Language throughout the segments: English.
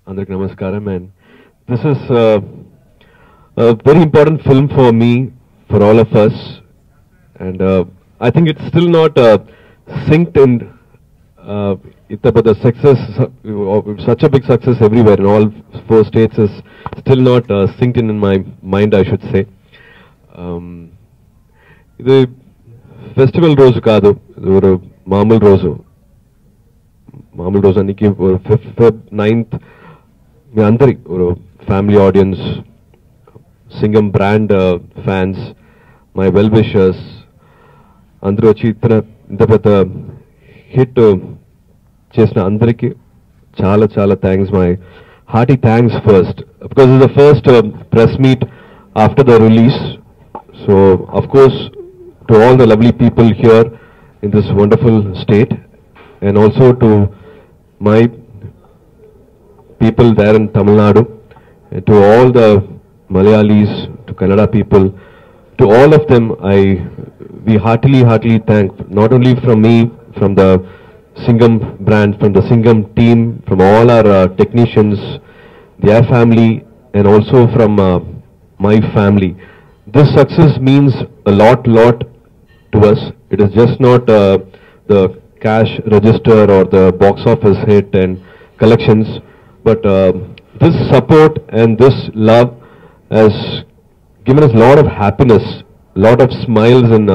Andariki Namaskaram, and this is a very important film for me, for all of us, and I think it's still not synced in. But the success, such a big success everywhere in all four states, is still not synced in my mind, I should say. ఇది festival రోజు కాదు, ఇది ఒక మామూలు రోజు. మామూలు రోజు అన్నికి 5th Feb 9th మీ అందరి family audiences, Singam brand fans, my well wishers అందరూ వచ్చి ఇంత పెద్ద హిట్ చేసిన అందరికి చాలా చాలా thanks. My hearty thanks first because it's the first press meet after the release. So of course to all the lovely people here in this wonderful state, and also to my people there in Tamil Nadu, and to all the Malayalis, to Kannada people, to all of them, we heartily thank, not only from me, from the Singam brand, from the Singam team, from all our technicians, their family, and also from my family. This success means a lot to us. It is just not the cash register or the box office hit and collections, but this support and this love has given us a lot of happiness, a lot of smiles in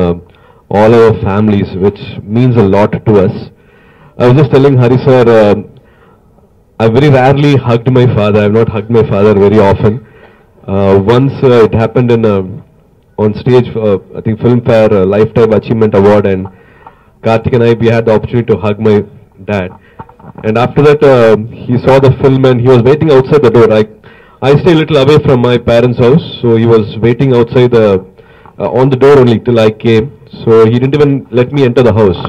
all our families, which means a lot to us. I was just telling Hari sir, I very rarely hugged my father. I have not hugged my father very often. Once it happened in on stage, I think Filmfare Lifetime Achievement Award, and Karthik and I, we had the opportunity to hug my dad. And after that, he saw the film and he was waiting outside the door. I stay a little away from my parents' house, so he was waiting outside on the door only till I came. So he didn't even let me enter the house.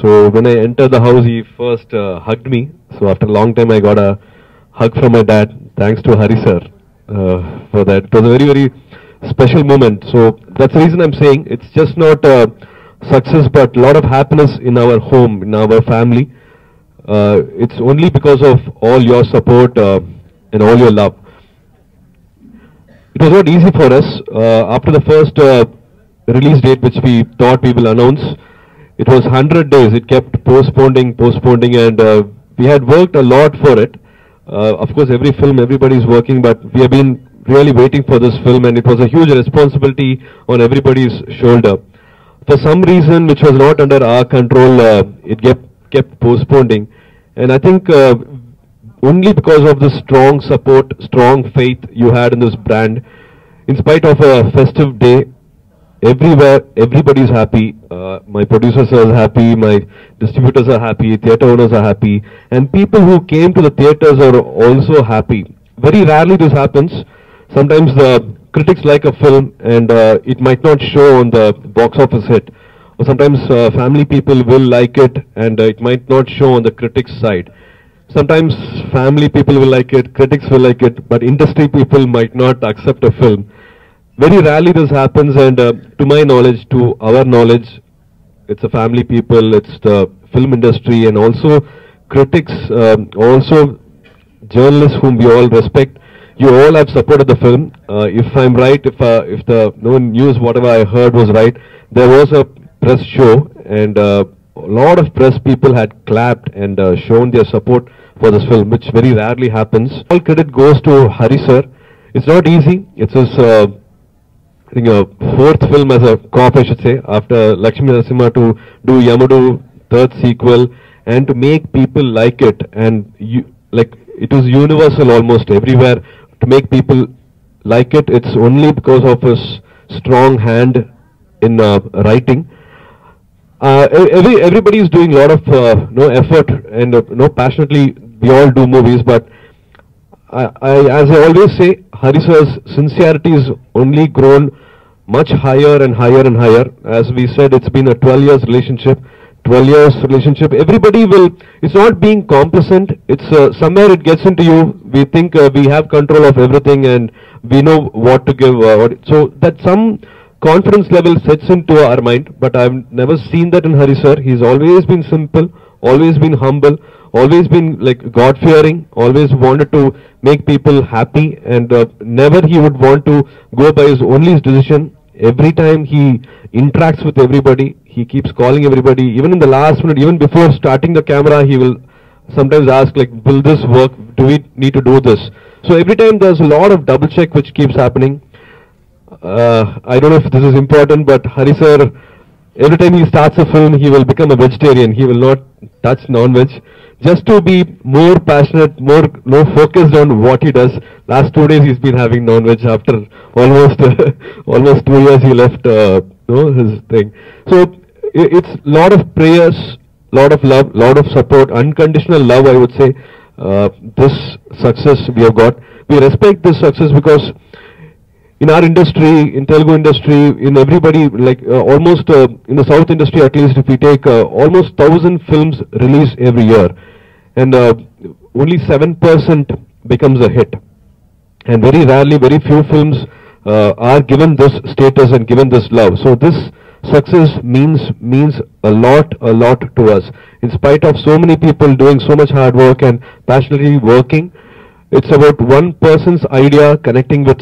So when I entered the house, he first hugged me. So after a long time, I got a hug from my dad. Thanks to Hari sir for that. It was a very special moment. So that's the reason I'm saying it's just not success, but a lot of happiness in our home, in our family. It's only because of all your support and all your love. It was not easy for us. After the first release date, which we thought we will announce, it was 100 days. It kept postponing, and we had worked a lot for it. Of course, every film, everybody is working, but we have been really waiting for this film, and it was a huge responsibility on everybody's shoulder. For some reason which was not under our control, it kept postponing, and I think only because of the strong support, strong faith you had in this brand, in spite of a festive day, everywhere everybody is happy. My producers are happy, my distributors are happy, theatre owners are happy, and people who came to the theatres are also happy. Very rarely this happens. Sometimes the critics like a film and it might not show on the box office hit, or sometimes family people will like it and it might not show on the critics side. Sometimes family people will like it, critics will like it, but industry people might not accept a film. Very rarely this happens, and to my knowledge, to our knowledge, it's the family people, it's the film industry, and also critics, also journalists whom we all respect. You all have supported the film. If I'm right, if the news, whatever I heard was right, there was a press show, and a lot of press people had clapped and shown their support for this film, which very rarely happens. All credit goes to Hari sir. It's not easy. It's his, I think, a 4th film as a cop, I should say, after Lakshmi Narasimha, to do Yamudu, 3rd sequel, and to make people like it, and it was universal almost everywhere. To make people like it, it's only because of his strong hand in writing. Everybody is doing a lot of effort and passionately. We all do movies, but as I always say, Hari sir's sincerity is only grown much higher and higher and higher. As we said, it's been a 12 years relationship. 12 years relationship, everybody will, it's not being complacent, it's somewhere it gets into you, we think we have control of everything and we know what to give, so that some confidence level sets into our mind, but I've never seen that in Hari sir. He's always been simple, always been humble, always been like God-fearing, always wanted to make people happy, and never he would want to go by his only his decision. Every time he interacts with everybody, he keeps calling everybody. Even in the last minute, even before starting the camera, he will sometimes ask like, will this work? Do we need to do this? So every time there's a lot of double check which keeps happening. I don't know if this is important, but Hari sir, every time he starts a film, he will become a vegetarian. He will not touch non-veg, just to be more passionate, more focused on what he does. Last 2 days he's been having non-veg after almost almost 2 years he left his thing. So it's lot of prayers, lot of love, lot of support, unconditional love. I would say this success we have got. We respect this success because in our industry, in Telugu industry, in everybody, like almost in the South industry at least, if we take almost 1,000 films released every year, and only 7% becomes a hit. And very rarely, very few films are given this status and given this love. So this success means a lot to us. In spite of so many people doing so much hard work and passionately working, it's about one person's idea connecting with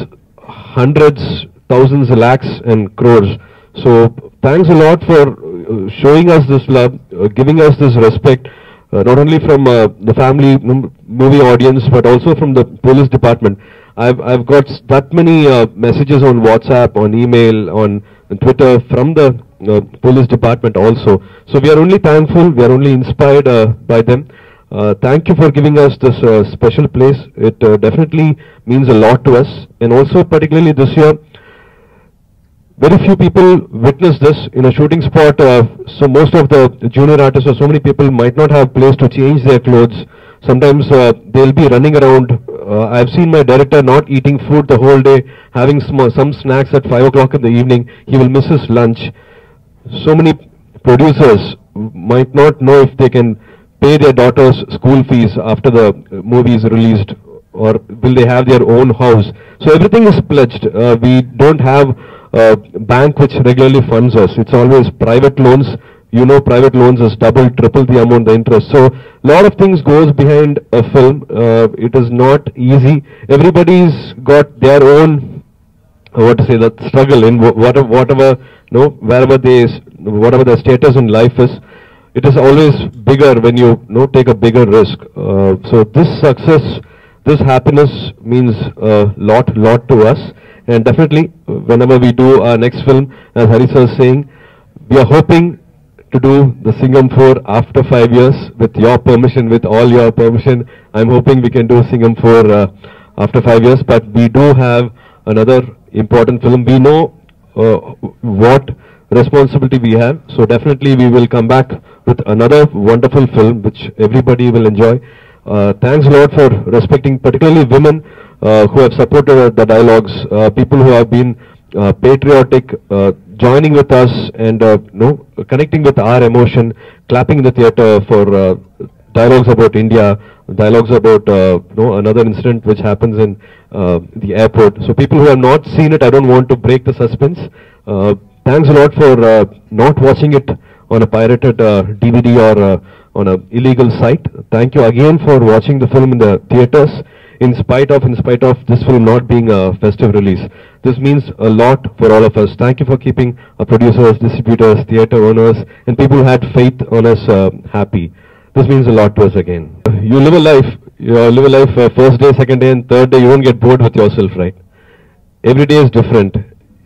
hundreds, thousands, lakhs and crores. So thanks a lot for showing us this love, giving us this respect, not only from the family movie audience, but also from the police department. I've got that many messages on WhatsApp, on email, on Twitter from the police department also. So we are only thankful, we are only inspired by them. Thank you for giving us this special place. It definitely means a lot to us, and also particularly this year, very few people witness this in a shooting spot. So most of the junior artists or so many people might not have place to change their clothes. Sometimes they'll be running around. I've seen my director not eating food the whole day, having some snacks at 5 o'clock in the evening. He will miss his lunch. So many producers might not know if they can pay their daughter's school fees after the movie is released, or will they have their own house. So everything is pledged. We don't have a bank which regularly funds us. It's always private loans. You know, private loans is double, triple the amount, the interest. So a lot of things goes behind a film. It is not easy. Everybody's got their own, the struggle in whatever, wherever whatever their status in life is. It is always bigger when you take a bigger risk. So this success, this happiness means a lot to us. And definitely, whenever we do our next film, as Hari sir is saying, we are hoping to do the Singham 4 after 5 years with your permission, with all your permission. I'm hoping we can do Singham 4 after 5 years. But we do have another important film. We know what responsibility we have. So definitely we will come back with another wonderful film which everybody will enjoy. Thanks a lot for respecting particularly women who have supported the dialogues, people who have been patriotic, joining with us and connecting with our emotion, clapping in the theatre for dialogues about India, dialogues about another incident which happens in the airport. So people who have not seen it, I don't want to break the suspense. Thanks a lot for not watching it on a pirated DVD or on an illegal site. Thank you again for watching the film in the theatres, in spite of this film not being a festive release. This means a lot for all of us. Thank you for keeping our producers, distributors, theatre owners, and people who had faith on us happy. This means a lot to us again. You live a life, first day, second day, and third day, you won't get bored with yourself, right? Every day is different.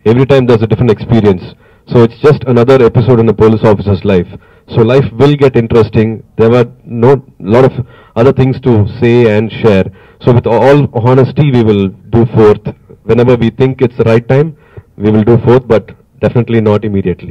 Every time there's a different experience. So it's just another episode in a police officer's life. So life will get interesting. There were lot of other things to say and share. So with all honesty, we will do fourth. Whenever we think it's the right time, we will do fourth, but definitely not immediately.